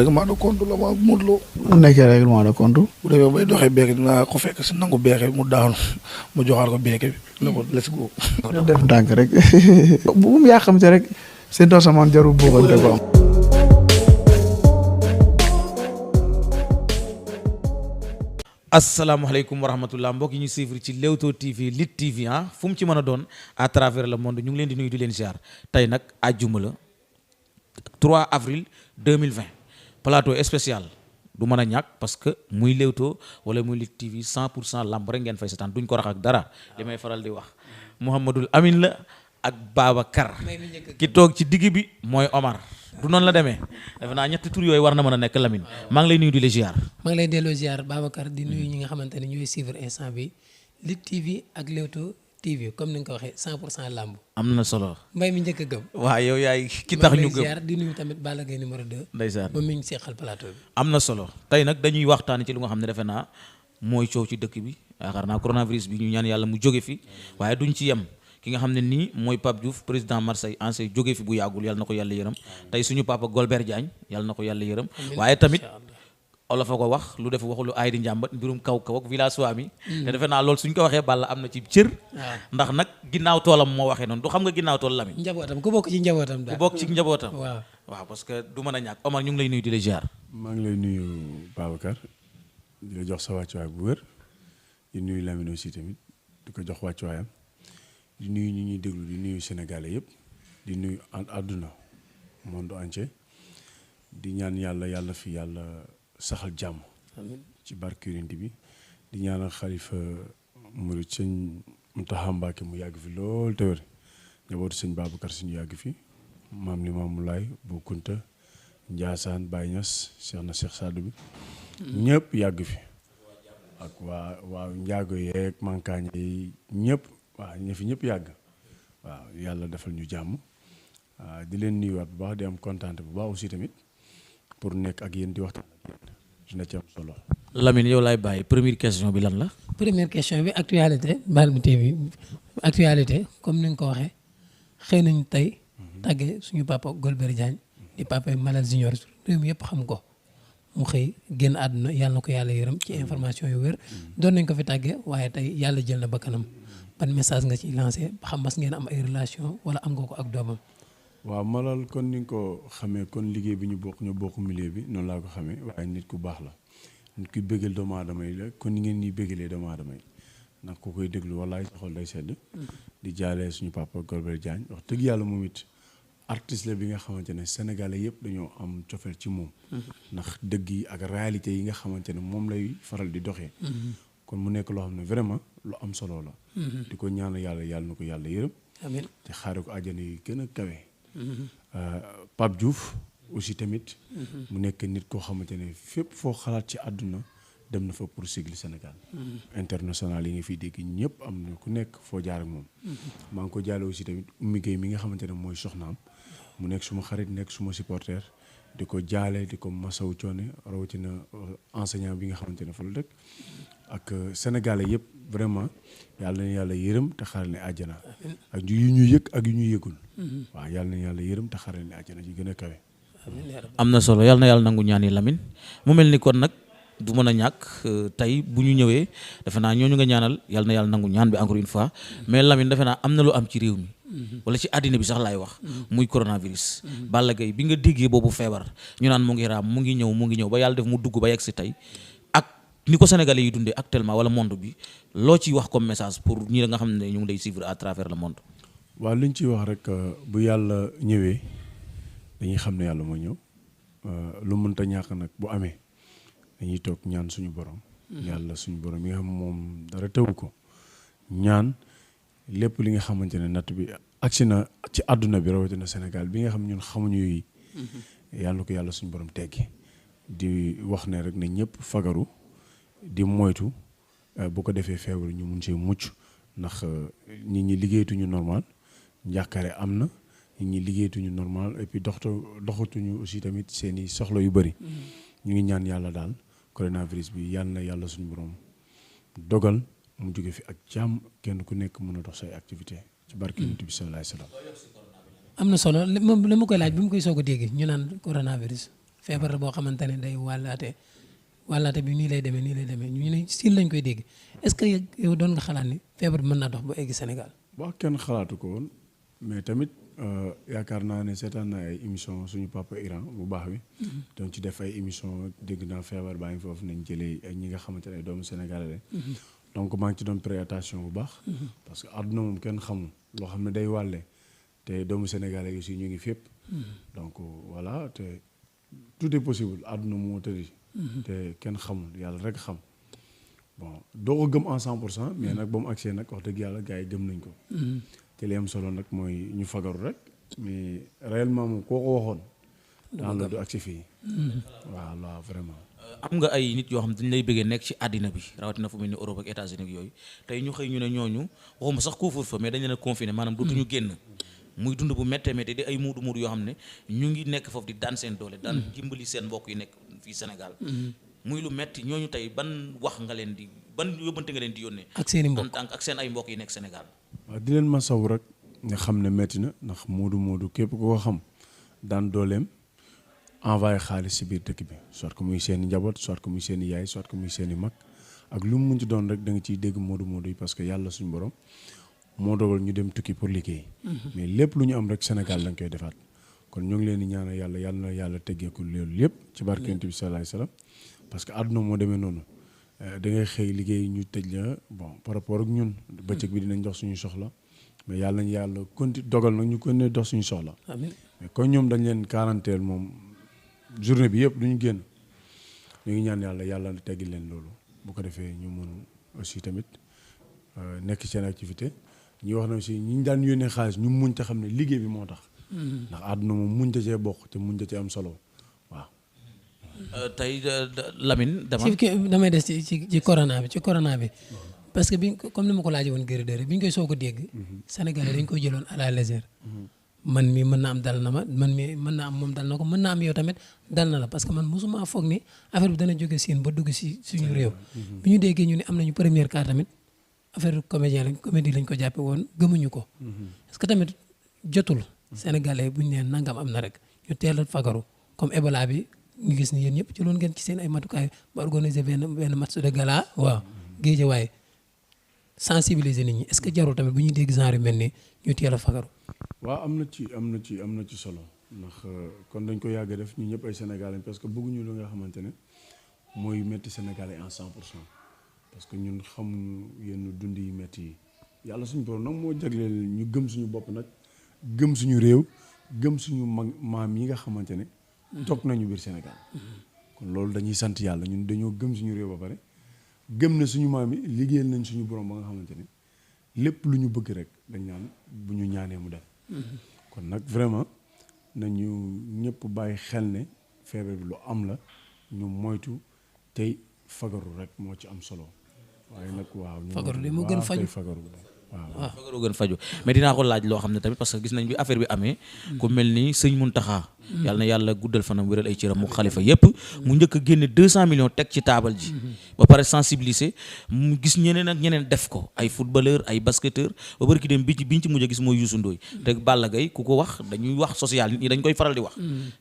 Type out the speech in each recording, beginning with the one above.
règlement de compte la ma Modou Lo. mu nekkee règlement de compte. bu demee bay doxee beeke dinaa ko fekk si nangu beeke mu daanu mu joxaat ko beeke bi ne ko let's go. def ndànk rek bu mu yàqamte rek seen toosamaan jarul buuxante ko am. asalaamaaleykum wa rahmatullah mbokk yi ñu suivre ci Leewtoo TV Lutte TV fu mu ci mën a doon à travers le monde ñu ngi leen di nuyu di leen ziar tey nag àjjuma la 3 avril 2020 plateau spécial du mën a ñàkk parce que muy Leewtoo wala muy Lutte TV 100% lamb rek ngeen fay seetaan duñ ko rax ak dara li may faral di wax Mouhamadul Amin la ak Babacar ki toog ci digg bi mooy Omar du noonu la demee defe naa ñetti tur yooyu war na mën a nekk Lamine maa ngi lay nuyu di la ziar. maa ngi lay delloo ziar Babacar di nuyu ñi nga xamante ne ñooy suivre instant bi Lutte TV ak Leewtoo TV comme ni nga ko waxee 100% lamb. am na solo. mbay mi njëkk a gëm. waaw yow yaay ki tax ñu gëm ziar di nuyu tamit Balla Gaye numéro 2. ndeysaan moom mi ngi seqal plateau bi. am na solo tey nag dañuy waxtaan ci lu nga xam ne defe naa mooy coow ci dëkk bi yaakaar naa coronavirus bi ñu ñaan yàlla mu jóge fi waaye duñ ci yem. ki nga xam ne nii mooy Pape Diouf président Marseille ancien jóge fi bu yàggul yàlla na ko yàlla yërëm tey suñu papa Golbert Diagne yàlla na ko yàlla yërëm waaye tamit olof a ko wax lu def waxulu ay di njàmbat mbirum kaw ak village mi te defe naa loolu suñ ko waxee Balla am na ci cër ndax nag ginnaaw toolam moo waxee noonu du xam nga ginnaaw tool Lamine njabootam ku bokk ci njabootam daal ku bokk ci njabootam waaw parce que du mën a ñàkk Omar ñu ngi lay nuyu di la ziar. maa ngi lay nuyu Babacar di la jox sa wàccuwaay bu wér di nuyu Lamine aussi tamit di ko jox wàccuwaayam di nuyu ñi ñuy déglu di nuyu Sénégalais yëpp di nuyu àdduna monde entier di ñaan yàlla fi yàlla saxal jàmm ci barke Yonent bi di ñaanal xalifa murid sëñ Mountakha Mbacké mu yàgg fi lool te wér njabootu sëñ Babacar Si ñu yàgg fi maam Limaamu Laay Bou Kounta Ndiassane Baye Niass Cheikh na Cheikh Sadou bi ñëpp yàgg fi ak waa njaago yeeg mankaañ yi ñëpp waaw ñu fi ñëpp yàgg waaw yàlla defal ñu jàmm di leen nuyuwaat bu baax di am kontaan bu baax aussi tamit pour nekk ak yéen di waxtaan ak yéen dina ci am solo. Lamine yow laay bàyyi première question bi lan la. première question bi actualité Balla TV actualité comme ni nga ko waxee xëy nañu tey tàggee suñu papa Golbert Diagne di papa Malal Junior réew mi yëpp xam ko mu xëy génn àdduna yàlla na ko yàlla yërëm ci information yu wér doon nañ ko fi tàggee waaye tey yàlla jël na bakkanam ban message nga ci lancé ba xam mas ngeen am ay relation wala am nga ko ak doomam. waaw Malal kon ni nga ko xamee kon liggéey bi ñu bokk milieu bi noonu laa ko xamee waaye nit ku baax la nit kuy bëggal doomu aadama yi la kon ni ngeen ñuy bëggalee doomu aadama yi ndax ku koy déglu wallaay sa xol day sedd di jaalee suñu papa Golbert Diagne wax dëgg yàlla moom it artiste la bi nga xamante ne sénégalais yëpp dañoo am cofeel ci moom ndax dëgg yi ak réalité yi nga xamante ne moom lay faral di doxee kon mu nekk loo xam ne vraiment lu am solo la di ko ñaan yàlla na ko yàlla yërëm amiin te xaare ko àjjana yi gën a kawe Pape Diouf aussi tamit mu nekk nit koo xamante ne fépp foo xalaat ci àdduna dem na fa pour sigli Sénégal international yi nga fiy dégg ñëpp am na ku nekk foo jaar ak moom maa ngi ko jaale aussi tamit Oumy Gueye mi nga xamante ne mooy soxnaam mu nekk suma xarit nekk suma supporter di ko jaale di ko masawu coone rawatina enseignant bi nga xamante ne fa la dëkk ak sénégalais yëpp vraiment yàlla na yàlla yërëm te xaral ne àjjana ak yu ñu yëg ak yu ñu yëgul waaw yàlla na yàlla yërëm te xaral ne àjjana ji gën a kawe. am na solo yàlla na yàlla nangu ñaan yi Lamine mu mel ni kon nag du mën a ñàkk tey bu ñu ñëwee defe naa ñooñu nga ñaanal yàlla na yàlla nangu ñaan bi encore une fois mais Lamine defe naa am na lu am ci réew mi wala ci àddina bi sax laay wax muy coronavirus Balla Gaye bi nga déggee boobu feebar ñu naan mu ngi raam mu ngi ñëw ba yàlla def mu dugg ba yegg si tey ak ni ko sénégalais yi dundee actuellement wala monde bi loo ciy wax comme message pour ñi nga xam ne ñu ngi lay suivre à travers le monde. waaw li ñu ciy wax rek bu yàlla ñëwee dañuy xam ne yàlla moo ñëw lu mënta ñàkk nag bu amee dañuy toog ñaan suñu borom. yàlla suñu borom yi nga xam moom dara tëwu ko ñaan lépp li nga xamante ne natt bi agsi na ci àdduna bi rawatina Sénégal bi nga xam ñun xamuñu yi yàlla na ko yàlla suñu borom teggi di wax ne rek ne ñëpp fagaru di moytu bu ko defee feebar ñu mun see mucc ndax nit ñi liggéeyatuñu normal njàkkare am na nit ñi liggéeyatuñu normal et puis doxatuñu aussi tamit seeni soxla yu bëri ñu ngi ñaan yàlla daal coronavirus bi yàlla na yàlla suñu borom dogal mu jóge fi ak jàmm kenn ku nekk mën a dox say activité ci barke Yonent bi sallallahu alayhi wasallam. am na solo moom la ma koy laaj bi mu koy soog a dégg ñu naan coronavirus feebar boo xamante ne day wàllaate bi nii lay demee ñu ne Siin lañ koy dégg est-ce que yow doon nga xalaat ni feebar bi mën naa dox ba egg Sénégal. waaw kenn xalaatu ko woon mais tamit yaakaar naa ne seetaan naa ay émission suñu papa Iran bu baax bi. donc ci def ay émission dégg naa feebar baa ngi foofu nañ jëlee ñi nga xamante ne doomu Sénégalais donc maa ngi ci doon préattention bu baax. parce que àdduna moom kenn xamul loo xam ne day wàlle te doomu Sénégalais aussi ñu ngi fépp. donc voilà te tout est possible àdduna moo tëri. te kenn xamul yàlla rek xam. bon doo ko gëm en 100% mais nag ba mu agsee nag wax dëgg yàlla gars yi gëm nañ ko. te li am solo nag mooy ñu fagaru rek mais réellement moom koo ko waxoon. daan la du agsi fii. waaw vraiment. am nga ay nit yoo xam dañ lay bëggee nekk ci àddina bi rawatina fu mel ni Europe ak États-Unis ak yooyu tey ñu xëy ñu ne ñooñu waxuma sax couvre-feu mais dañ leen a confiné maanaam dootuñu génn. muy dund bu méttee méttee di ay muudu yoo xam ne ñu ngi nekk foofu di daan seen doole. daan dimbali seen mbokk yi nekk fii Sénégal. muy lu metti ñooñu tey ban wax nga leen di ban yóbbante nga leen di yónnee. ak seen i mbokk ak seen ay mbokk yi nekk Sénégal. waaw di leen masawu rek nga xam ne metti na ndax moodu képp ko xam daan dooleem envoyé xaalis si biir dëkk bi soit que muy seen i njaboot soit que muy seen i yaay soit que muy seen i mag ak lu mu mun ci doon rek da nga ciy dégg moodu yi parce que yàlla suñu borom moo dogal ñu dem tukki pour liggéey. mais lépp lu ñu am rek Sénégal lañ koy defaat kon ñu ngi leen di ñaanal yàlla na yàlla teggeeku loolu yëpp ci barke Yonent bi sallallahu alayhi wasallam parce que àdduna moo demee noonu da ngay xëy liggéey ñu tëj la bon par rapport ak ñun bëccëg bi dinañ dox suñu soxla mais yàlla nañ yàlla dogal nag ñu continuer dox suñu soxla. amiin mais kon ñoom dañ leen quarantaine moom journée bi yëpp duñu génn ñu ngi ñaan yàlla teggi leen loolu bu ko defee ñu mën aussi tamit nekk seen activité ñi wax na aussi ñi daan yónnee xaalis ñu muñ te xam ne liggéey bi moo tax. ndax àdduna moom muñ ta cee bokk te muñ ta cee am solo waaw. tey Lamine damay des ci corona bi parce que comme ni ma ko laajee woon Gris 2 bi ñu koy soog a dégg. Sénégalais dañ koy jëloon à la légère. man mi mën na am dal na ma man mi mën na am moom dal na ko mën na am yow tamit dal na la parce que man mosuma foog ni affaire bi dana jóge Siin ba dugg si suñu réew. bi ñu déggee ñu ne am nañu première cas tamit affaire comédie lañ ko jàppe woon gëmuñu ko. est-ce que tamit jotul Sénégalais bu ñu nee nangam am na rek ñu teel a fagaru comme Ebola bi ñu gis ni yéen ñëpp ci loon ngeen ci seen ay matukaay ba organiser benn match de gala waaw Guédiawaye sensibiliser nit ñi est-ce que jarul tamit bu ñuy dégg genre yu mel ni ñu teel a fagaru. waaw am na ci solo ndax kon dañ ko yàgg def ñu ñëpp ay Sénégalais parce que bëgguñu lu nga xamante ne mooy métti Sénégalais en 100% parce que ñun xamuñu yenn dund yi métti yi yàlla suñu borom nag moo jagleel ñu gëm suñu bopp nag gëm suñu réew gëm suñu maam yi nga xamante ne toog nañu biir Sénégal kon loolu dañuy sant yàlla ñun dañoo gëm suñu réew ba pare gëm na suñu maam yi liggéeyal nañ suñu borom ba nga xamante ne lépp lu ñu bëgg rek dañ naan bu ñu ñaanee mu def kon nag vraiment nañu ñëpp bàyyi xel ne feebar bi lu am la ñu moytu tey fagaru rek moo ci am solo waaye nag waaw. fagaru de moo gën faju fagaru waaw. fagaru gën faju mais dinaa ko laaj loo xam ne tamit parce que gis nañ bi affaire bi amee. ku mel ni sëñ Mountakha. yàlla na yàlla guddal fanam wéral ay cëram mu xalifa yépp mu njëkk a génne 200 millions teg ci taabal ji. ba pare sensibiliser mu gis ñeneen ak ñeneen def ko ay footballeur ay basketteur ba bari ki dem biñ ci mujj a gis mooy Youssou Ndoye. te Balla Gaye ku ko wax dañuy wax social nit ñi dañ koy faral di wax.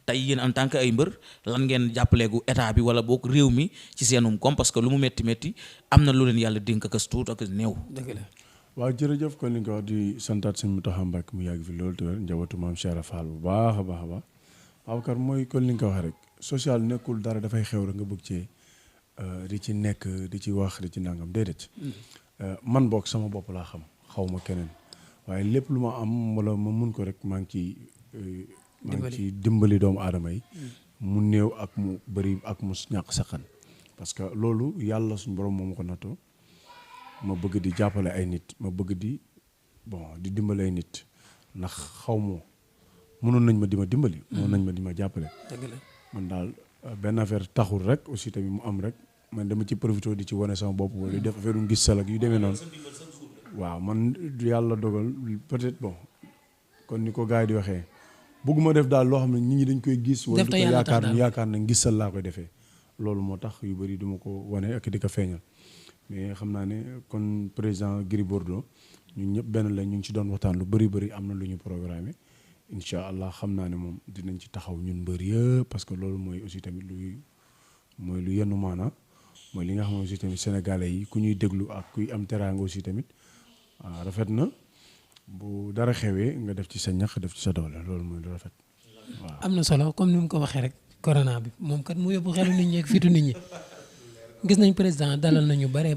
tey yéen en tant que ay mbër lan ngeen jàppaleegu état bi wala boog réew mi ci seenum kom parce que lu mu metti am na lu leen yàlla dénk ak tuut ak néew. dëgg la. waaw jërëjëf kon li nga wax di santaat sëñ Mountakha Mbacké mu yàgg fi loolu te wér njabootu maam Cheikh Fall bu baax a baax Babacar mooy kon li nga ko waxee rek social nekkul dara dafay xew rek nga bëgg cee di ci nekk di ci wax di ci nangam déedéet man boog sama bopp laa xaw ma keneen waaye lépp lu ma am wala ma mun ko rek maa ngi ci dimbali doomu aadama yi mu néew ak mu bëri ak mu ñàkk saqan parce que loolu yàlla suñu borom moo ma ko nattoo ma bëgg di jàppale ay nit ma bëgg di dimbali ay nit ndax xaw ma mënoon nañ ma di ma dimbali. mënoon nañ ma di ma jàppale. dëgg la man daal benn affaire taxul rek aussi tamit mu am rek man dama ci profité di ci wane sama bopp wala di def affaire yu gis salak yu demee noonu. waaw man yàlla dogal peut-être kon ni ko gars yi di waxee bëgguma def daal loo xam ne nit ñi dañ koy gis. wala di ko yaakaar ne gis sal laa koy defee. loolu moo tax yu bëri duma ko wane ak di ko feeñal mais xam naa ne kon président Gris Bordeaux ñun ñëpp benn la ñu ngi ci doon waxtaan lu bëri am na lu ñu programmé incha allah xam naa ne moom dinañ ci taxaw ñun mbër yëpp parce que loolu mooy aussi tamit mooy lu yenn maana mooy li nga xam ne aussi tamit sénégalais yi ku ñuy déglu ak kuy am teraanga aussi tamit rafet na bu dara xewee nga def ci sa ñax def ci sa doole loolu mooy lu rafet waaw. am na solo comme ni mu ko waxee rek corona bi moom kat mu yóbbu xelu nit ñi ak fitu nit ñi gis nañ président dalal nañu bare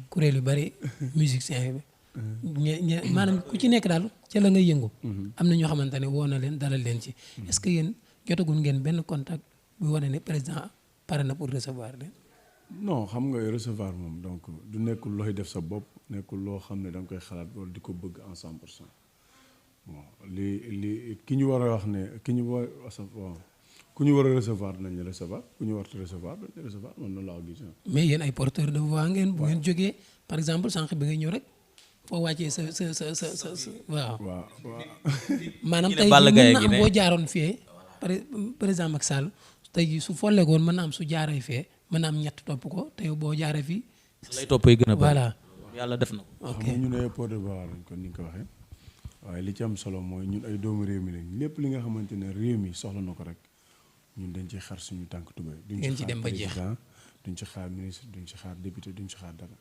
kuréel yu bare musiciens yi maanaam ku ci nekk daal ca la ngay yëngu. am na ñoo xamante ne woo na leen dalal leen ci. est-ce que yéen jotagul ngeen benn contact bu wane ne président pare na pour recevoir leen. non xam nga recevoir moom donc du nekkul looy def sa bopp nekkul loo xam ne da nga koy xalaat wala di ko bëgg en 100% bon li ki ñu war a wax ne ki ñu war ku ñu war a recevoir nañ la recevoir ku ñu warta recevoir dañ la recevoir man noonu laa ko gis. mais yéen ay porteurs de voix ngeen bu ngeen jógee par exemple sànq bi nga ñëw rek foo wàccee sa waaw. maanaam tey mën na am boo jaaroon fee président Macky Sall tey su folleekoon mën na am su jaaree fee mën na am ñett topp ko te yow boo jaaree fii. lay toppee gën a bari voilà yàlla def na ko. ok xam nga ñun ay porte de voix lañ ko ni nga ko waxee waaye li ci am solo mooy ñun ay doomu réew mi lañ lépp li nga xamante ne réew mi soxla na ko rek ñun dañ ci xar suñu tànk tubéy. ngeen ci dem ba jeex duñ ci xaar ministre duñ ci xaar député duñ ci xaar dara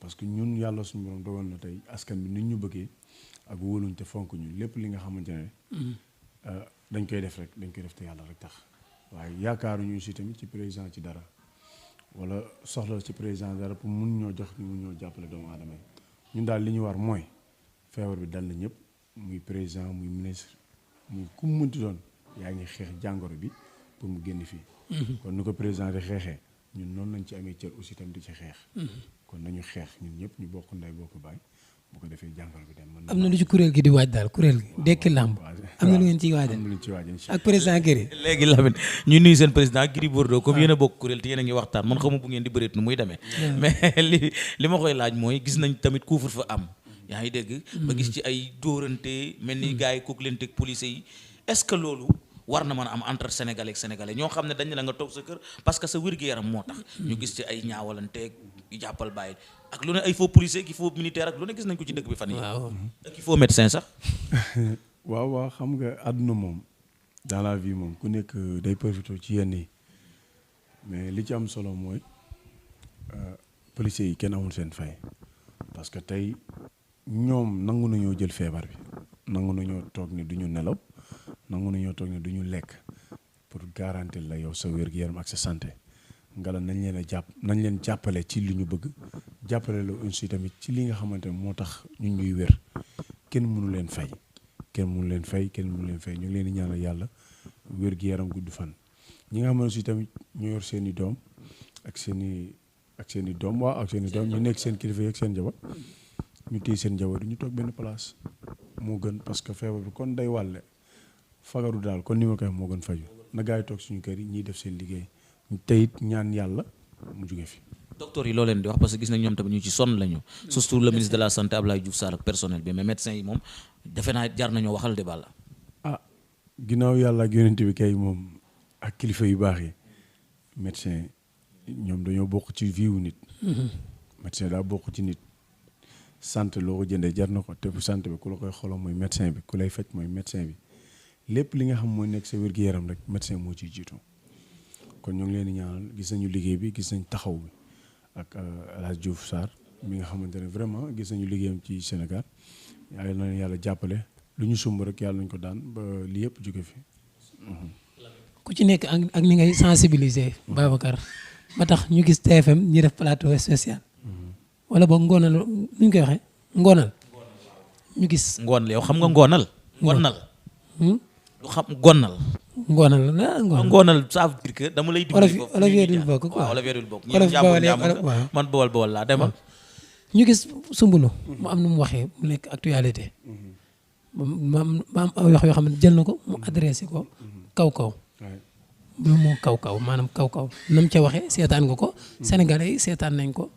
parce que ñun yàlla suñu borom dogal na tey askan bi nit ñu bëggee ak wóoluñ te fonk ñu lépp li nga xamante ne dañ koy def rek dañ koy def te yàlla rek tax waaye yaakaaruñu si tamit ci président ci dara wala soxla ci président dara pour mun ñoo jox ñu mun ñoo jàppale doomu aadama yi ñun daal li ñu war mooy feebar bi dal na ñëpp muy président muy ministre muy ku mu mënti doon yaa ngi xeex jàngoro bi pour mu génn fii kon ni ko président di xeexee ñun noonu lañ ci amee cër aussi tam di ci xeex kon nañu xeex ñun ñëpp ñu bokk ndey bokk baay bu ko defee jàngoro bi dem am na lu ci kuréel gi di waaj daal kuréel gi dekki làmb am na lu ngeen ciy waajal am na lu ci waaj ak président Gris léegi Lamine ñu nuyu seen président Gris Bordeaux comme yéen a bokk kuréel te yéen a ngi waxtaan man xamu bu ngeen di bëreet nu muy demee mais li ma koy laaj mooy gis nañ tamit couvre-feu am yaa ngi dégg ba gis ci ay dóorante mel ni gars yi kook leen teg police yi est-ce que loolu war na mën a am entre sénégalais ak sénégalais ñoo xam ne dañ la nga toog sa kër parce que sa wér-gu-yaram moo tax ñu gis ci ay ñaawalanteeg yu jàppal bàyyi ak lu ne ay faux policier ki faux militaire ak lu ne gis nañ ko ci dëkk bi fan yi ak i faux médecin sax waaw xam nga àdduna moom dans la vie moom ku nekk day profité ci yenn yi mais li ci am solo mooy policiers yi kenn amul seen fay parce que tey ñoom nangu nañoo jël feebar bi nangu nañoo toog ni du ñu nelaw nangu nañoo toog ne du ñu lekk pour garantir la yow sa wér-gu-yaram ak sa santé ngala nañ leen a nañ leen jàppale ci li ñu bëgg jàppale la aussi tamit ci li nga xamante ne moo tax ñun ñuy wér kenn mënu leen fay ñu ngi leen di ñaanal yàlla wér-gu-yaram gudd fan ñi nga xam ne aussi tamit ñu yor seen i doom ak seen i doom ñu nekk seen kilifa yi ak seen njaboot ñu téye seen njaboot du ñu toog benn place moo gën parce que feebar bi kon day wàlle fagaru daal kon ni ma koy wax moo gën faju na gaa yi toog suñu kër yi ñiy def seen liggéey tey it ñaan yàlla mu jóge fi. docteur yi loo leen di wax parce que gis nañ ñoom tamit ñu ci sonn lañu surtout le ministre de la santé Abdoulaye Diouf Sarr ak personnel bi mais médecins yi moom defe naa jar nañoo waxal de balla ginnaaw yàlla ak yonent bi kay moom ak kilifa yu baax yi médecin ñoom dañoo bokk ci vie wu nit. médecin daa bokk ci nit. santé loo ko jëndee jar na ko te santé bi ku la koy xoolal mooy médecin bi ku lay faj mooy médecin bi lépp li nga xam mooy nekk sa wér-gu-yaram rek médecin moo ciy jiitu kon ñu ngi leen di ñaanal gis nañu liggéey bi gis nañ taxaw bi ak El Hadj Diouf Sarr mi nga xamante ne vraiment gis nañu liggéeyam ci Sénégal yàlla na yàlla jàppale lu ñu sumb rek yàlla nañ ko daan ba li yëpp jóge fi. ku ci nekk ak ni ngay sensibiliser Babacar ba tax ñu gis TFM ñi def plateau spécial wala boog ngoonal nu ñu koy waxee ngoonal ñu gis. ngoon yow xam nga ngoonal. ngoonal. du xam ngoonal. ngoonal ngoonal ça veut dire que dama lay. dimbali foofu olof yi dul bokk quoi waaw olof yi dul bokk. ñeent jàmbur man bawal laa demal. ñu gis Soumboulou mu am nu mu waxee mu nekk actualité. ma am wax yoo xam ne jël na ko mu adressé ko kaw. lu mu kaw maanaam kaw. nam ca waxee seetaan nga ko. Sénégalais yi seetaan nañ ko.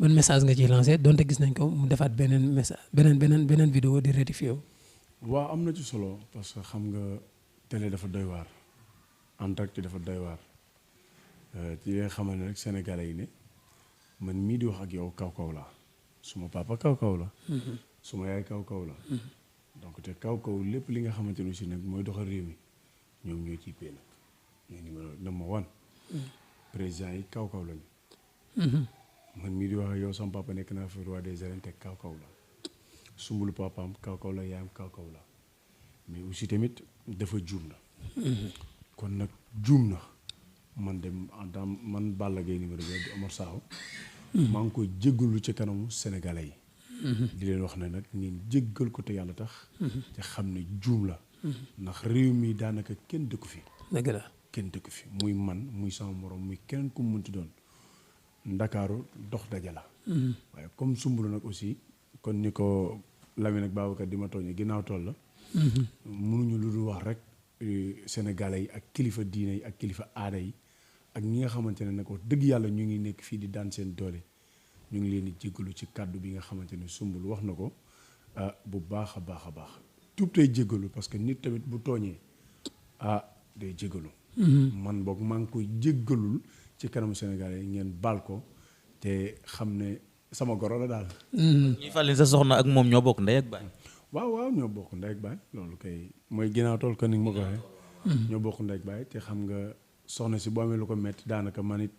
ban message nga ciy lancé donte gis nañ ko mu defaat beneen message beneen vidéo di rectifié wu. waaw am na ci solo parce que xam nga télé dafa doy waar en direct dafa doy waar ci li nga xamal ne rek sénégalais yi ne man mii di wax ak yow kaw laa suma papa kaw la suma yaay kaw la donc te kaw lépp li nga xamante ne aussi nag mooy doxal réew mi ñoom ñoo ciy pee nag ñooy numéro one président yi kaw lañu. man mii di wax ak yow sama papa nekk naa fi roi des arènes te kaw la sumbulu papaam kaw la yaayam kaw la mais aussi tamit dafa juum na. kon nag juum na man dem man Balla Gaye numéro 2 di Omar Sakho maa ngi koy jéggalu ci kanamu sénégalais yi. di leen wax ne nag ngeen jéggal ko te yàlla tax. te xam ne juum la. ndax réew mi daanaka kenn dëkku fi. dëgg la kenn dëkku fi muy man muy sama morom muy keneen ku mu mënti doon ndakaaru dox daja la. waaye comme sumbulu nag aussi kon ni ko Lamine ak Babacar di ma tooñee ginnaaw tool la. mënuñu lu dul wax rek sénégalais yi ak kilifa diine yi ak kilifa aada yi ak ñi nga xamante ne nag wax dëgg yàlla ñu ngi nekk fii di daan seen doole ñu ngi leen di jéggalu ci kàddu bi nga xamante ne sumbulu wax na ko bu baax a baax tuub tey jéggalu parce que nit tamit bu tooñee day jéggalu. man boog maa ngi koy jéggalul ci kanamu sénégalais yi ngeen baal ko te xam ne sama goro la daal. ñuy fàttali sa soxna ak moom ñoo bokk ndey ak baay. waaw ñoo bokk ndey ak baay loolu kay mooy ginnaaw tool ko ni nga ma ko waxee. ñoo bokk ndey ak baay te xam nga soxna si boo amee lu ko metti daanaka man it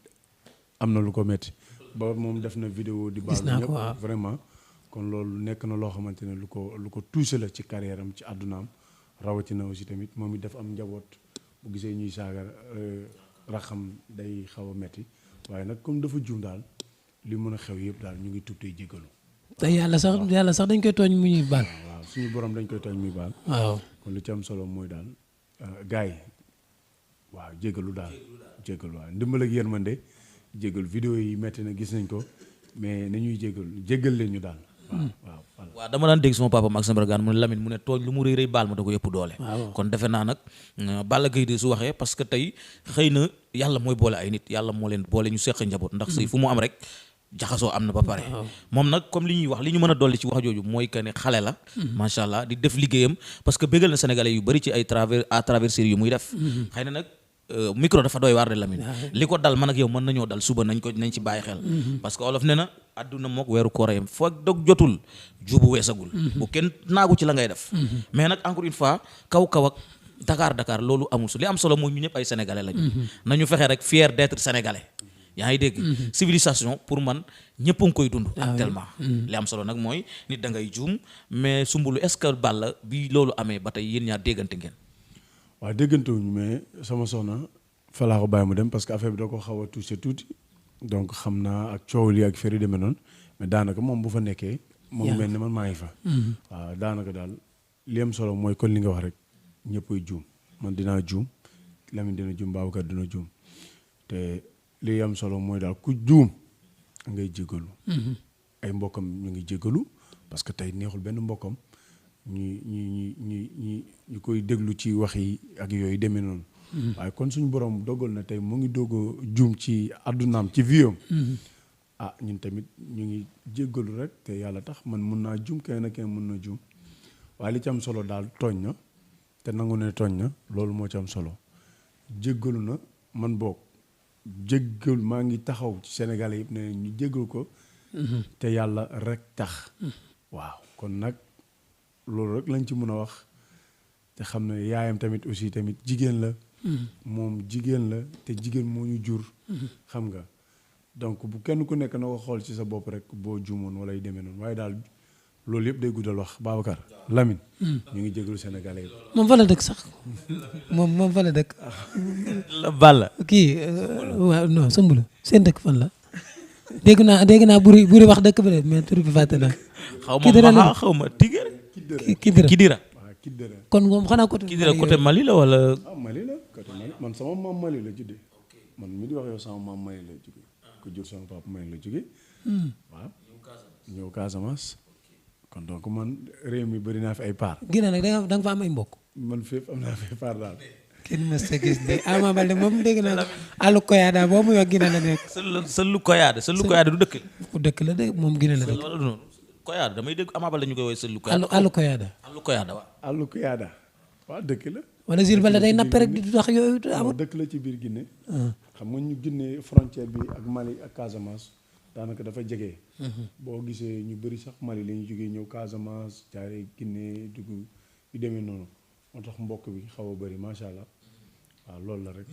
am na lu ko metti ba moom def na vidéo di baalu ñëpp vraiment kon loolu nekk na loo xamante ne lu ko touché la ci carrière am ci àddunaam rawatina aussi tamit moom it dafa am njaboot bu gisee ñuy saaga raxam day xaw a metti waaye nag comme dafa juum daal li mën a xew yëpp daal ñu ngi tuub tey jéggalu. te yàlla sax dañ koy tooñ mu ñuy baal. waaw suñu borom dañ koy tooñ muy baal. waaw kon li ci am solo mooy daal gars yi waaw jéggalu daal jéggalu waaw ndimbal ak yërmande jéggalu vidéo yi metti na gis nañ ko mais nañuy jéggal leen ñu daal. waaw dama daan dégg sama papa Maxime Bergane mu ne Lamine mu ne tooñ lu mu rëy baal ma da ko yëpp doole. kon defe naa nag Balla Gaye de su waxee parce que tey xëy na yàlla mooy boole ay nit yàlla moo leen boole ñu seq njaboot ndax sëy fu mu am rek jaxasoo am na ba pare. moom nag comme li ñuy wax li ñu mën a dolli ci wax jooju mooy que ne xale la. macha allah di def liggéeyam parce que bégal na sénégalais yu bëri ci ay travers série yu muy def. xëy na nag micro dafa doy waar de Lamine. li ko dal man ak yow mën nañoo dal suba nañ ci bàyyi xel. parce que olof ne na àdduna mook weeru koorayam foog dog jotul jubu weesagul. bu kenn naagu ci la ngay def. mais nag encore une fois kaw ak Dakar loolu amul su li am solo mooy ñu ñëpp ay sénégalais lañu. nañu fexe rek fier d'être sénégalais. yaa ngi dégg civilisation pour man ñëpp a ngi koy dund actuellement li am solo nag mooy nit da ngay juum mais sumbulu est-ce que Balla bi loolu amee ba tey yéen ñaar déggante ngeen. waaw déggantewuñu mais sama soxna fa laa ko bàyyi mu dem parce que affaire bi da ko xaw a touché tuuti donc xam naa ak coow li ak feri demee noonu mais daanaka moom bu fa nekkee moom mel ne man maa ngi fa waaw daanaka daal li am solo mooy kon li nga wax rek ñëppay juum man dinaa juum Lamine dina juum Babacar dina juum te li am solo mooy daal ku juum ngay jégalu. ay mbokkam ñu ngi jégalu parce que tey neexul benn mbokkam ñu koy déglu ci wax yi ak yooyu demee noonu. waaye kon suñu borom dogal na tey mu ngi doog a juum ci àddunaam ci viam ñun tamit ñu ngi jégalu rek te yàlla tax man mun naa juum kenn ak kenn mun na juum waaye li ci am solo daal tooñ na te nangu ne tooñ na loolu moo ci am solo jégalu na man boog. jéggal maa ngi taxaw ci Sénégalais yëpp ne ñu jéggal ko te yàlla rek tax waaw kon nag loolu rek lañ ci mën a wax te xam ne yaayam tamit aussi tamit jigéen la moom jigéen la te jigéen moo ñu jur xam nga donc bu kenn ku nekk na ko xool ci sa bopp rek boo juumoon wala yu demee noonu waaye daal loolu yëpp day guddal wax Babacar Lamine ñu ngi jégalu Sénégalais yëpp moom fa la dëkk sax moom fa la dëkk Balla kii waaw non Sombulu seen dëkk fan la dégg naa buri wax dëkk bi de mais tur bi fàtte na xaw ma Tigre Kidira kon moom xanaa côté Kidira côté Mali la wala Mali la côté Mali man sama maam Mali la juddee man mi di wax yow sama maam Mali la jóge ko jur sama papa Mali la jóge waaw ñëw Casamance kon donc man réew mi bëri naa fi ay part Guinée nag da nga fa am ay mbokk man fépp am naa fi ay part daal kenn mës a gis de Ama Baldé moom dégg naa àllu koyaada boo muy wax Guinée la nekk sëllu koyaada du dëkk ku dëkk la de moom Guinée la dëkk wala du noonu koyaada damay dégg Ama Baldé ñu koy woowee sëllu àllu koyaada waaw àllu koyaada waaw dëkk la wala Jules Baldé day nappe rek di tax yooyu amul dëkk la ci biir Guinée xam nga ñu Guinée frontière bi ak Mali ak Casamance daanaka dafa jege. boo gisee ñu bëri sax Mali la ñu jógee ñëw Casamance jaaree Guinée dugg yu demee noonu moo tax mbokk bi xaw a bëri macha allah waaw loolu la rek.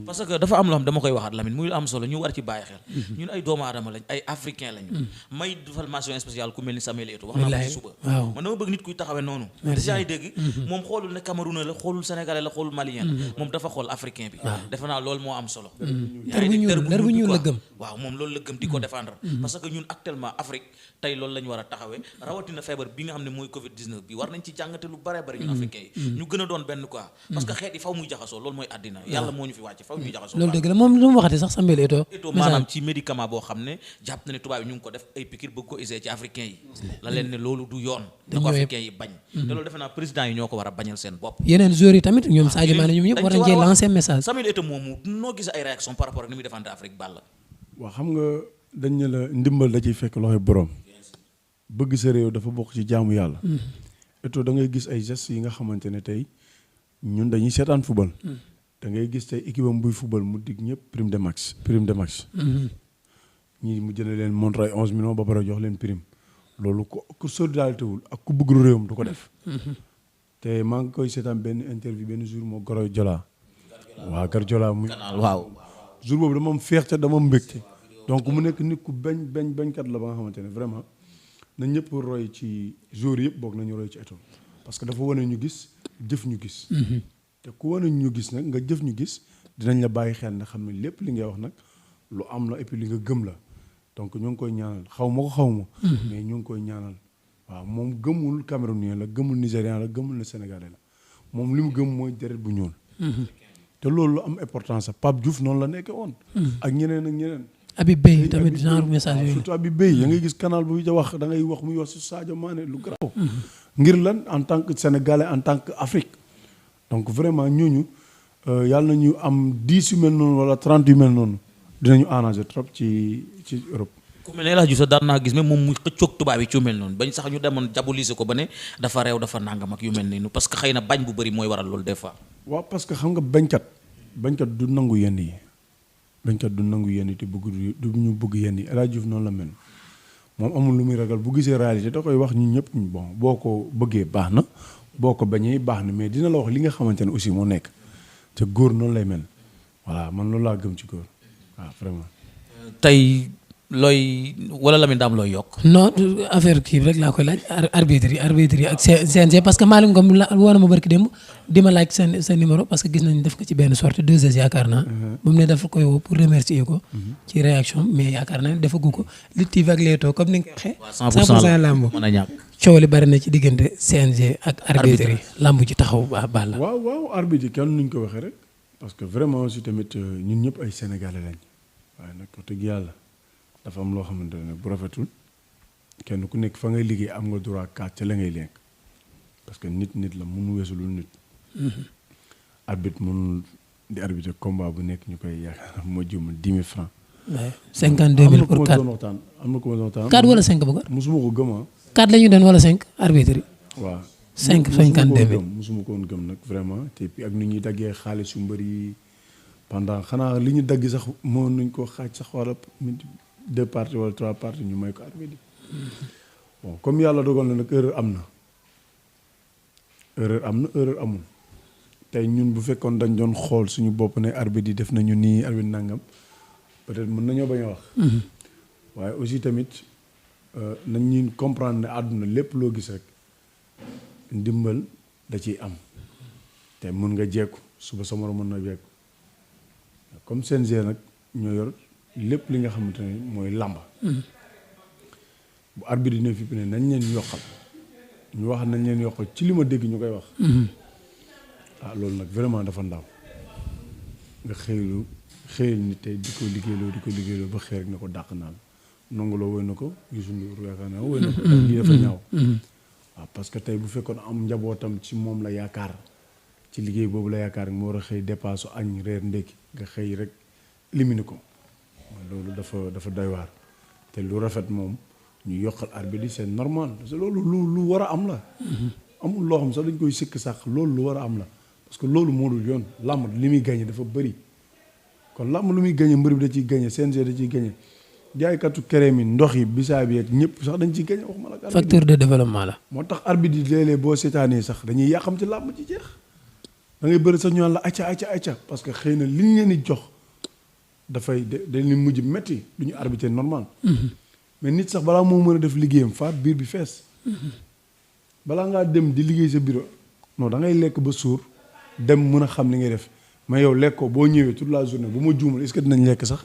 parce que dafa am loo xam dama koy waxaat Lamine muy am solo ñu war ci bàyyi xel. ñun ay doomu aadama lañ ay africain lañu. may formation spéciale ku mel ni Samuel Eto'o wax naa ko ci suba. man dama bëgg nit kuy taxawee noonu. déjà dégg moom xoolul ne Camerounais la xoolul sénégalais la xoolul malien la moom dafa xool africain bi. defe naa loolu moo am solo. der bu ñuul la gëm. waaw moom loolu la gëm di ko défendre. parce que ñun actuellement Afrique tey loolu la ñu war a taxawee rawatina feebar bi nga xam ne mooy Covid 19 bi war nañ ci jàngate lu bare bari ñun africain yi. ñu gën a doon benn quoi. parce que xeet yi faw muy jaxasoo loolu mooy àddina yàlla moo ñu fi wàcce faw ñuy jaxasoo. loolu dëgg la moom lu mu waxati sax Samuel Eto'o maanaam ci médicament boo xam ne jàpp na ne tubaab yi ñu ngi ko def ay piqûre bëgg ko essayer ci africain yi la leen ne loolu du yoon da ko africain yi bañ te loolu defe naa président yi ñoo ko war a bañal seen bopp. yeneen joueurs yi tamit ñoom Sadio Mané ñoom ñëpp war nañ cee lancer message. Samuel Eto'o moomu noo gis ay réaction par rapport ak ni muy défendre Afrique Balla. waaw xam nga dañ ne la ndimbal da ciy fekk loxoy borom bëgg sa réew dafa bokk ci jaamu yàlla. Eto'o da ngay gis ay gestes yi nga xamante ne tey ñun dañuy seetaan football. da ngay gis tey équipe am buy football mu dig ñëpp prime de max. ñii mu jënd leen montre ay 11 millions ba pare jox leen prime loolu ku solidarité wul ak ku bëgg réewam du ko def. te maa ngi koy seetaan benn interview benn jour moo Goro Jola. waaw Gar Jola muy. waaw jour boobu dama am fierté dama am mbégte. donc mu nekk nit ku bañkat la ba nga xamante ne vraiment na ñëpp roy ci jour yëpp boog nañu roy ci Eto'o parce que dafa wane ñu gis jëf ñu gis. te ku wane ñu gis nag nga jëf ñu gis dinañ la bàyyi xel na xam ne lépp li ngay wax nag lu am la et puis li nga gëm la donc ñu ngi koy ñaanal xaw ma mais ñu ngi koy ñaanal waaw moom gëmul Camerounien la gëmul Nigérian la gëmul na Sénégalais la moom li mu gëm mooy deret bu ñuul. te loolu lu am importance Pape Diouf noonu la nekkee woon. ak ñeneen. Habib Beye tamit genre message yooyu surtout Habib Beye ya ngay gis canal bu ja wax da ngay wax muy wax si Sadio Mané lu garaaw. ngir lan en tant que Sénégalais en tant que Afrique. donc vraiment ñooñu yàlla nañu am 10 yu mel noonu wala 30 yu mel noonu dinañu arranger trop ci Europe. ku mel ne El Hadj Diouf sax daan naa gis mais moom muy xëccoog tubaab yi ci yu mel noonu bañ sax ñu demoon diaboliser ko ba ne dafa réew dafa nangam ak yu mel nii parce que xëy na bañ bu bëri mooy waral loolu des fois. waaw parce que xam nga bañkat du nangu yenn yi te du ñu bëgg yenn yi El Hadj Diouf noonu la mel moom amul lu muy ragal bu gisee réalité da koy wax ñun ñëpp bon boo ko bëggee baax na. boo ko bañee baax na mais dina la wax li nga xamante ne aussi moo nekk te góor noonu lay mel voilà man loolu laa gëm ci góor waaw vraiment. tey looy wala Lamine daam looy yokk. non affaire kii rek laa koy laaj arbitre yi ak CNG parce que Malick Ngom woo na ma barki démb di ma laaj sa numéro parce que gis nañ def ko ci benn sortie 2S yaakaar naa. ba mu ne dafa koy woo pour remercier ko. ci réaction mais yaakaar naa ne defagu ko Lutte TV ak Leewtoo comme ni nga ko waxee. 100% lamb mën a ñàkk. coow li bari na ci diggante CNG ak arbitre yi lamb ji taxaw baax la. waaw arbitre yi kenn nuñ ko waxee rek parce que vraiment aussi tamit ñun ñëpp ay sénégalais lañ waaye nag wax dëgg yàlla dafa am loo xamante ne bu rafetul kenn ku nekk fa ngay liggéey am nga droit kaat ca la ngay lekk parce que nit la mënu weesu lu nit. arbitre mënul di arbitre combat bu nekk ñu koy yaakaar moo jumul 10 000 francs. waaw 52 000 pour 4 am na ko ma doon waxtaan 4 wala 5 bëgg. mosuma ko gëm 4 la ñu doon wala 5 arbitre yi. waaw 52 000 mosuma ko woon gëm nag vraiment te puis ak ni ñuy daggee xaalis yu mbër yi pendant xanaa li ñu dagg sax moo nañ ko xaaj sax wala 2 parties wala 3 parties ñu may ko arbitre yi bon comme yàlla dogal na nag erreur am na erreur amul tey ñun bu fekkoon dañ doon xool suñu bopp ne arbitre yi def nañu nii arbitre nangam peut-être mën nañoo bañ a wax. waaye aussi tamit nañ ñuy comprendre ne àdduna lépp loo gis rek ndimbal da ciy am te mën nga jekku suba sa morom mën na jekku comme CNG nag ñoo yor lépp li nga xamante ne mooy làmba bu arbitre dina fi ne nañ leen yokkal ñu wax nañ leen yokkal ci li ma dégg ñu koy wax. loolu nag vraiment dafa ndaw nga xëyal nit tey di ko liggéeyloo ba xëy rek ne ko dàq naan nonguloo woy na ko Youssou Ndour yaakaar naa woy na ko lii dafa ñaaw waaw parce que tey bu fekkoon am njabootam ci moom la yaakaar ci liggéey boobu la yaakaar mu war a xëy dépasse añ reer ndékki nga xëy rek limité ko loolu dafa doy waar te lu rafet moom ñu yokkal arbitre yi c'est normal parce que loolu lu war a am la amul loo xam sax dañ koy sikk sax loolu lu war a am la parce que loolu moo dul yoon làmb li muy gagné dafa bëri kon làmb lu muy gagné mbër bi da ciy gagné CNG da ciy gagné jaaykatu crème yi ndox yi bisaab yi ñëpp sax dañ ci gañ waxuma la. facteur de développement la. moo tax arbitre yi léeg-léeg boo seetaanee sax dañuy yàqam ci làmb ci jeex da ngay bëri sax ñu naan la acca parce que xëy na liñ leen di jox dafay dañuy mujj métti du ñu arbitrer normal. mais nit sax balaa moo mën a def liggéeyam faat biir bi fees. balaa ngaa dem di liggéey sa bureau non da ngay lekk ba suur dem mën a xam li ngay def mais yow lekk ko boo ñëwee toute la journée bu ma juumul est-ce que dinañ lekk sax.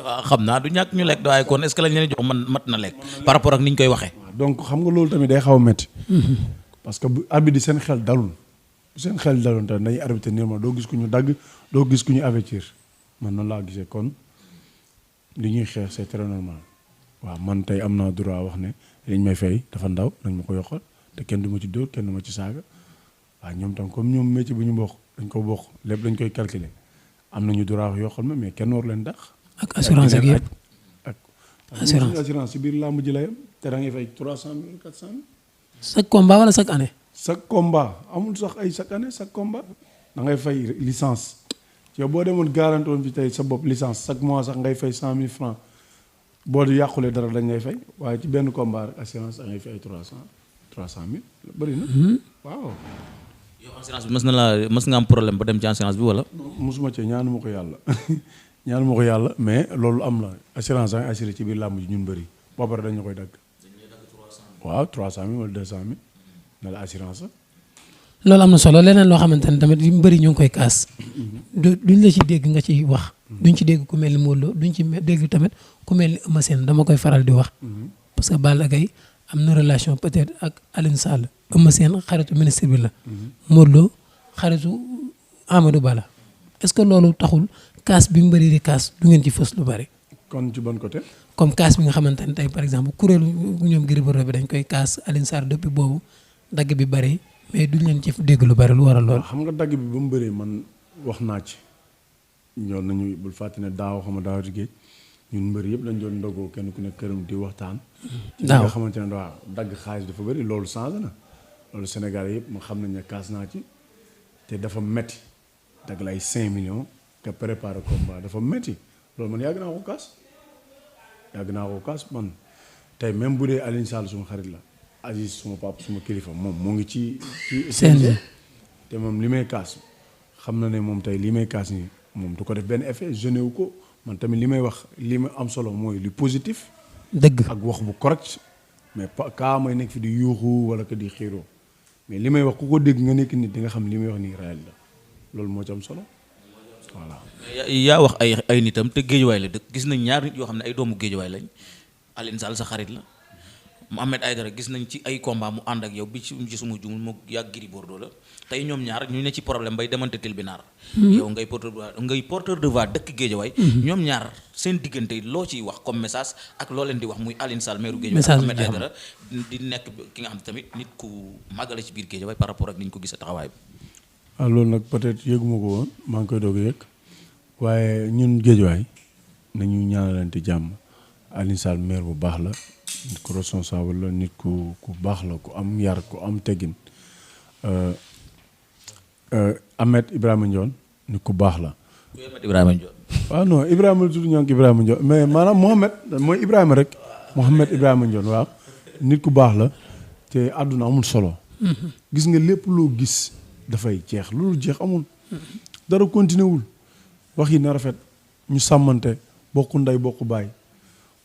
waaw xam naa du ñàkk ñu lekk waaye kon est-ce que lañ leen jox mat na lekk par rapport ak ni ñu koy waxee. donc xam nga loolu tamit day xaw a métti. parce que bu arbitre di seen xel dalul seen xel dalul tamit dañuy arbitrer normal doo gis ku ñu dagg doo gis ku ñu avertir man noonu laa gisee kon li ñuy xeex c'est très normal waaw man tey am naa droit wax ne liñ may fay dafa ndaw nañ ma ko yokkal te kenn du ma ci dóor kenn du ma ci saaga waaw ñoom tam comme ñoom métier bu ñu bokk dañ ko bokk lépp dañ koy calculer am nañu droit wax yokkal ma mais kenn war leen dàq. ak assurance ak yëpp ak assurance ci biir làmb ji la yem te da ngay fay 300 000 400 000. chaque combat wala chaque année. chaque combat amul sax ay chaque année chaque combat da ngay fay licence yow boo demoon garanti woon fi tey sa bopp licence chaque mois sax ngay fay 100 000 francs boo di yàqulee dara dañ lay fay waaye ci benn combat rek assurance da ngay fay 300 000 bëri na. waaw. yow assurance bi mës nga am problème ba dem ci assurance bi wala. mosuma ci ñaanuma ko yàlla mais loolu am la assurance da ngay assuré ci biir làmb ji ñun bëri boo pare dañu koy dagg. waaw 300 000 wala 200 000 ne la assurance la. loolu am na solo leneen loo xamante ne tamit yu mbëri ñu ngi koy kaas. duñ la ci dégg nga ciy wax. duñ ci dégg ku mel ni Modou Lo duñ ci dégg tamit ku mel ni Eumeu Sène dama koy faral di wax. parce que Balla Gaye am na relation peut-être ak Alioune Sall. Eumeu Sène xaritu ministre bi la. Modou Lo xaritu Amadou Ba la est-ce que loolu taxul kaas bi mbëri di kaas du ngeen ci fës lu bari. kon ci bon côté. comme kaas bi nga xamante ne tey par exemple kuréelu ñoom Gris Bordeaux bi dañ koy kaas Alioune Sall depuis boobu dagg bi bari mais duñ leen ci dégg lu bari lu waral lool. xam nga dagg bi ba mu bëree man wax naa ci ñoon nañu bul fàtte ne daaw xam nga daaw di géej ñun mbëri yëpp dañ doon ndogoo kenn ku ne këram di waxtaan. daaw nga xamante ne waaw dagg xaalis dafa bëri loolu changé na loolu Sénégal yëpp ma xam nañ ne kaas naa ci te dafa metti dagg la ay 5 millions nga préparé combat dafa metti loolu man yàgg naa ko kaas man tey même bu dee Alioune Sall suma xarit la Aziz suma papa suma kilifa moom moo ngi ci CNG te moom li may kaas xam na ne moom tey li may kaas nii moom du ko def benn effet jeune wu ko man tamit li may wax li ma am solo mooy lu positif dëgg ak wax bu correct mais pas kaa may nekk fi di yuuxu wala que di xiiroo mais li may wax ku ko dégg nga nekk nit di nga xam li may wax nii réel la loolu moo ci am solo voilà. yaa wax ay nitam te géejuwaay la dëkk gis nañ ñaar nit yoo xam ne ay doomu géejuwaay lañ Alioune Sall sa xarit la Mohamed Aïdara gis nañ ci ay combat mu ànd ak yow bi ci suma jumul moo yàgg Gris Bordeaux la tey ñoom ñaar ñu ne ci problème bay demante til bi naar yow ngay porteur de voix dëkk géejuwaay ñoom ñaar seen diggante loo ciy wax comme message ak loo leen di wax muy Alioune Sall meeru géejuwaay Mohamed Aïdara di nekk ki nga xam ne tamit nit ku màggala ci biir géejuwaay par rapport ak ni ñu ko gis a taxawaay bi ah loolu nag peut-être yëguma ko woon maa ngi koy doog a yëg waaye ñun géejuwaay nañu ñaanalante jàmm Alioune Sall maire bu baax la nit ku responsable la nit ku baax la ku am yar ku am teggin Ahmed Ibrahima Ndione nit ku baax la. Ahmed Ibrahima Ndione. waaw non Ibrahima la tudd ñoo ngi Ibrahima Ndione mais maanaam Mohamed mooy Ibrahima rek Mohamed Ibrahima Ndione waaw nit ku baax la te àdduna amul solo. gis nga lépp loo gis dafay jeex loolu jeex amul. dara continué wul wax yi na rafet ñu sàmmante bokk ndey bokk baay.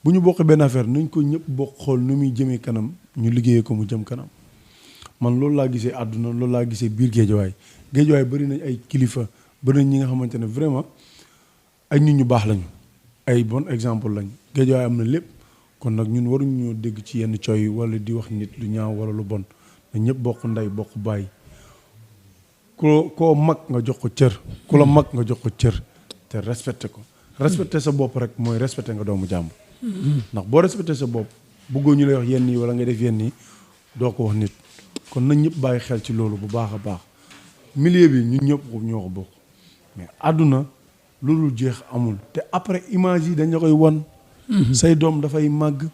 bu ñu bokk benn affaire nañ ko ñëpp bokk xool nu muy jëmee kanam ñu liggéeyee ko mu jëm kanam man loolu laa gisee àdduna loolu laa gisee biir géejawaay bëri nañ ay kilifa bëri nañ ñi nga xamante ne vraiment ay nit ñu baax lañu ay bon exemple lañ géejawaay am na lépp kon nag ñun waruñu ñoo dégg ci yenn cooy wala di wax nit lu ñaaw wala lu bon na ñëpp bokk ndey bokk baay koo mag nga jox ko cër ku la mag nga jox ko cër te respecté ko respecté sa bopp rek mooy respecté nga doomu jàmbur ndax boo respecté sa bopp bëggoo ñu lay wax yenn yi wala nga def yenn yi doo ko wax nit kon nañ ñëpp bàyyi xel ci loolu bu baax a baax milieu bi ñun ñëpp ñoo ko bokk mais àdduna loolu jeex amul te après image yi dañ la koy wan say doom dafay màgg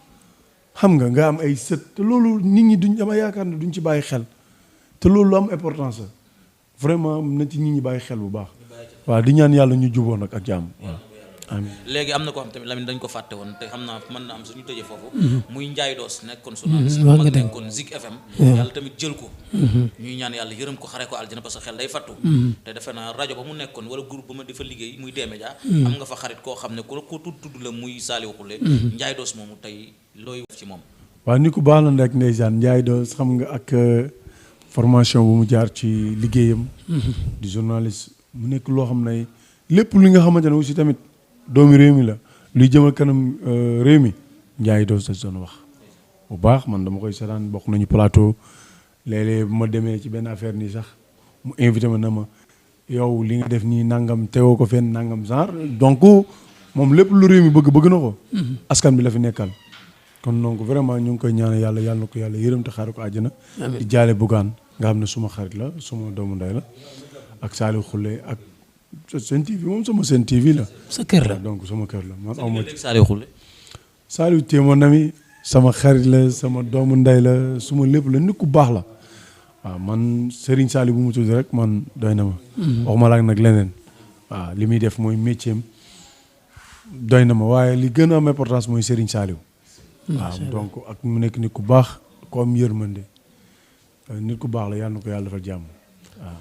xam nga am ay sët te loolu nit ñi duñ dama yaakaar ne duñ ci bàyyi xel te loolu lu am importance la vraiment na ci nit ñi bàyyi xel bu baax waaw di ñaan yàlla ñu juboo nag ak jàmm waaw amiin. léegi am na koo xam tamit Lamine dañ ko fàtte woon te xam naa mën na am suñu tëjee foofu muy Ndiaye Doos nekkoon journaliste wax nga mag dëgg. nekkoon Zik FM yàlla tamit jël ko ñuy ñaan yàlla yërëm ko xare ko aljana parce que xel day fattu te defe naa rajo ba mu nekkoon wala groupe ba ma di fa liggéey muy D-Média am nga fa xarit koo xam ne ku tudd la muy Saliou Khoulé Ndiaye Doos moomu tey looy wax ci moom. waaw ni ko baax la rek ndeysaan Ndiaye Doos xam nga ak formation bu mu jaar ci liggéeyam. di journaliste mu nekk loo xam ne lépp li nga xamante ne aussi tamit doomi réew mi la luy jëmal kanam réew mi Ndiaye Doos da doon wax bu baax man dama koy seetaan bokk nañu plateau léeg-léeg bu ma demee ci benn affaire nii sax mu invité ma na ma yow li nga def nii nangam teewoo ko fenn nangam genre donc moom lépp lu réew mi bëgg na ko. askan bi la fi nekkal. kon donc vraiment ñu ngi koy ñaanal yàlla na ko yàlla yërëm te xaaral ko àjjana. di jaale Bougane nga xam ne suma xarit la suma doomu ndey la ak Saliou Khoulé ak Sen TV moom sama Sen TV la. sa kër la donc sama kër la man aw ma ci. Saliou Khoulé. Saliou téye mon ami sama xarit la sama doomu ndey la suma lépp la nit ku baax la waaw man Serigne Saliou bu mu tudd rek man doy na ma. waxuma la ak nag leneen waaw li muy def mooy métier am doy na ma waaye li gën a am importance mooy Serigne Saliou. waaw donc ak mu nekk nit ku baax ko am yërmande nit ku baax la yàlla na ko yàlla defal jàmm waaw.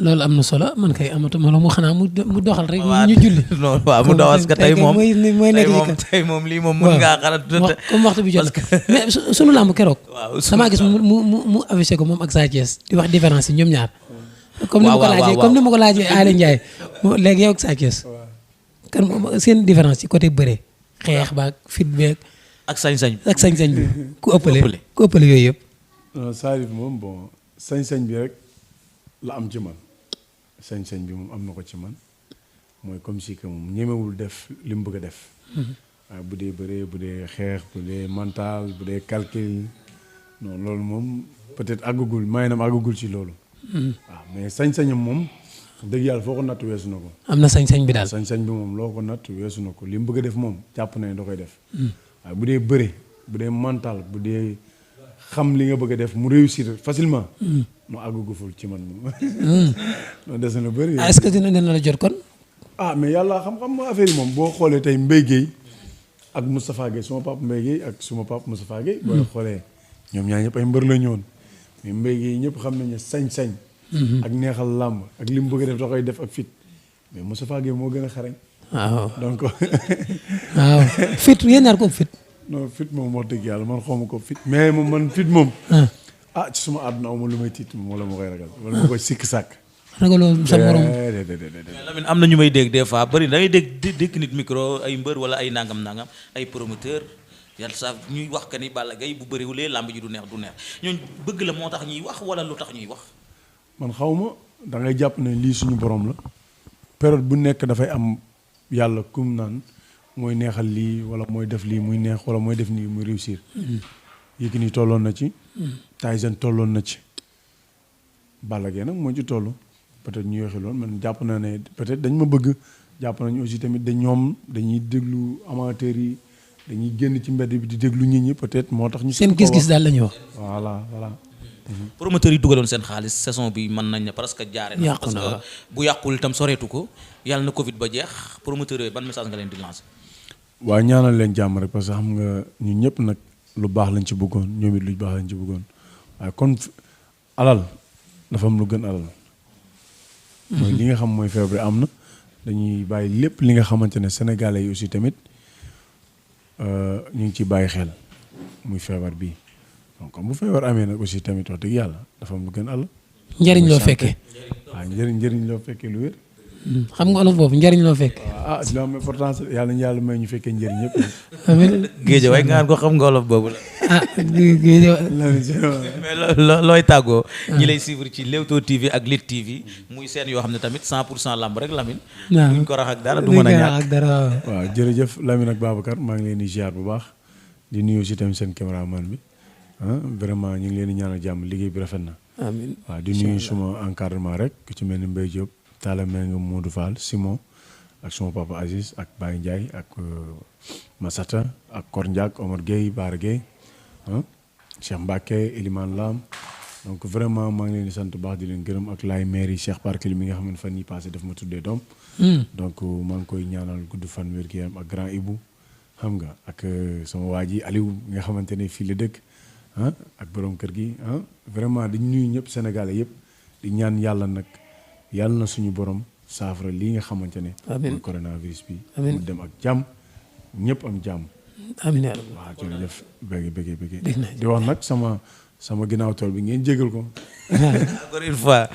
loolu am na solo man kay amatuma la mu xanaa mu doxal rek. ñu julli non waaw mu doxal que tey moom mooy nekk tey moom lii moom mën ngaa xalaat. comme waxtu bi jot mais sunu làmb keroog. waaw damaa gis mu affiché ko moom ak Sa Thiès di wax différence yi ñoom ñaar. comme ni ma ko laajee Aly Ndiaye léegi yow ak Sa Thiès. kan seen différence ci côté bëre xeex baag fit beeg. ak sañ-sañ bi ku ëppale yooyu yëpp. Salif moom bon sañ-sañ bi rek la am ci man sañ-sañ bi moom am na ko ci man mooy comme si que moom ñemewul def li mu bëgg a def. waaw bu dee bëree bu dee xeex bu dee mental bu dee calcul non loolu moom peut-être àggagul maanaam àggagul ci loolu. waaw mais sañ-sañam moom dëgg yàlla foo ko natt weesu na ko. am na sañ-sañ bi daal sañ-sañ bi moom loo ko natt weesu na ko li mu bëgg a def moom jàpp na ne da koy def. waaye bu dee bëre bu dee mental bu dee xam li nga bëgg a def mu réussir facilement. mu àggaguful ci man moom. non des na lu bëri. est-ce que dina la jot kon. mais yàlla xam-xam affaire yi moom boo xoolee tey Mbaye Guèye ak Moustapha Guèye suma papa Mbaye Guèye ak suma papa Moustapha Guèye. boo xoolee ñoom ñaar ñëpp ay mbër la ñoon mais Mbaye Guèye ñëpp xam nañu ne sañ-sañ. ak neexal làmb ak li mu bëgg a def da koy def ak fit mais Moustapha Guèye moo gën a xarañ. waaw donc. waaw fit yéen ñaar ko fit. non fit moom wax dëgg yàlla man xawma ko fit mais moom man fit moom. ci suma àdduna aw ma lu may tiit moom wala ma koy ragal wala ma koy sikk sàkk. ragaloo sa morom. Lamine am na ñu may dégg des fois bëri da ngay dégg nit micro ay mbër wala ay nangam ay promoteur yàlla saa ñuy wax que ni Balla Gaye bu bëriwulee làmb ji du neex ñooñu bëgg la moo tax ñuy wax wala lu tax ñuy wax. man xaw ma da ngay jàpp ne lii suñu borom la période bu nekk dafay am yàlla kum naan mooy neexal lii wala mooy def lii muy neex wala mooy def nii muy réussir. Yékini tolloon na ci. Tyson tolloon na ci. Balla Gaye nag moo ci toll peut-être ñu yoxi loon man jàpp naa ne peut-être dañ ma bëgg jàpp nañu aussi tamit ñoom dañuy déglu amateurs yi dañuy génn ci mbedd bi di déglu nit ñi peut-être moo tax ñu seen gis-gis daal la ñuy wax. voilà. promoteurs yi dugaloon seen xaalis saison bi mën nañ ne parce que jaare na yàqu parce na que bu yàqul itam soreetu ko yàlla na Covid ba jeex promoteurs yooyu ban message nga leen di lancer. waaw ñaanal leen jàmm rek parce que xam nga ñun ñëpp nag lu baax lañ ci bëggoon ñoom it lu baax lañ ci bëggoon waaye kon alal dafa am lu gën alal. mooy li nga xam mooy feebar bi am na dañuy bàyyi lépp li nga xamante ne sénégalais yi aussi tamit ñu ngi ciy bàyyi xel muy feebar bii donc bu feebar amee nag aussi tamit wax dëgg yàlla dafa am lu gën alal. njëriñ loo fekkee. waaw njëriñ loo fekkee lu wér. xam nga olof boobu njëriñ loo fekkee. li am importance yàlla ñu yàlla may ñu fekkee njëriñ ñëpp. amiin géej waaye nga ko xam nga olof boobu la. géej mais looy tàggoo. ñi lay suivre ci Leewtoo TV ak Lutte TV muy seen yoo xam ne tamit 100% lamb rek Lamine. waaw buñ ko rax ak dara du mën a ñàkk waaw jërëjëf Lamine ak Babacar maa ngi leen di ziar bu baax di nuyu aussi tamit seen caméraman bi vraiment ñu ngi leen di ñaanal jàmm liggéey bi rafet na. amiin waaw di nuyu suma encadrement rek ku ci mel ni Mbaye Diop Talla Mbengue Modou Fall Simon ak suma papa Aziz ak Baye Ndiaye ak Massata ak Kor Ndiak Omar Gueye Baara Gueye Cheikh Mbacke Elimane Lam donc vraiment maa ngi leen di sant bu baax di leen gërëm ak laay maire yi Cheikh Barkeli mi nga xam ne fan yii passé daf ma tuddee doom. donc maa ngi koy ñaanal gudd fan wér gu yaram ak grand Ibou xam nga ak sama waa ji Aliou nga xamante ne fii la dëkk ak borom kër gi vraiment di nuyu ñëpp Sénégalais yëpp di ñaan yàlla nag yàlla na suñu borom saafara lii nga xamante ne. amiin mooy coronavirus bi. amiin mu dem ak jàmm ñëpp am jàmm. amiin yaa rabbi. waaw jërëjëf bëgg di wax nag sama ginnaaw tool bi ngeen jégal ko. encore une fois.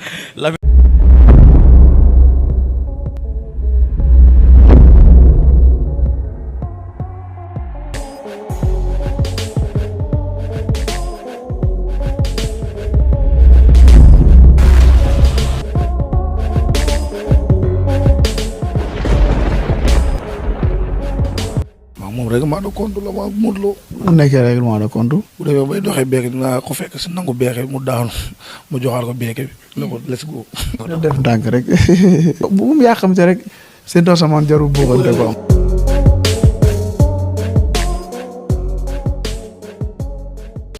moom règlement de compte la ma Modou Lo. mu nekkee règlement de compte. bu demee bay doxee beeke dinaa ko fekk si nangu beeke mu daanu mu joxaat ko beeke bi ne ko let's go. def ndànk rek bu mu yàqamte rek seen toosamaan jarul buuxante ko am.